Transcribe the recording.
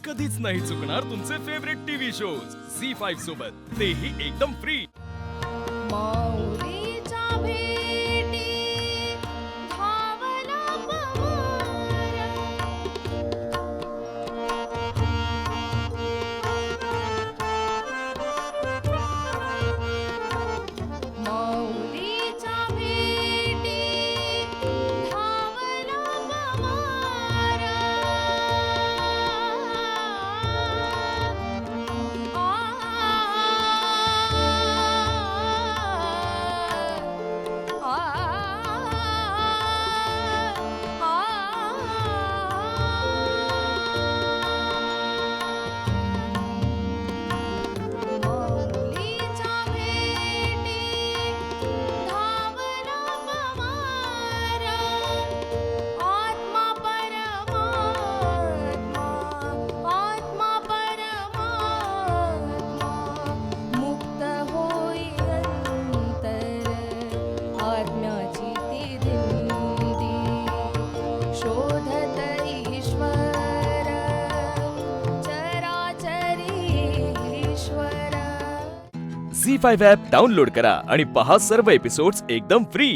कधीच नाही चुकणार तुमचे फेवरेट टीव्ही शोज झी5 सोबत, तेही एकदम फ्री। माऊलीच्या भेटी धावला पवार, माऊलीच्या भेटी धावला पवार, माऊलीच्या भेटी धावला पवार, आत्मा परमात्मा, आत्मा परमात्मा, मुक्त होई अंतर आत्म्याची ती दिंडी, शोधत ईश्वर चराचरी ईश्वर। झी5 ॲप डाउनलोड करा आणि पहा सर्व एपिसोड्स एकदम फ्री।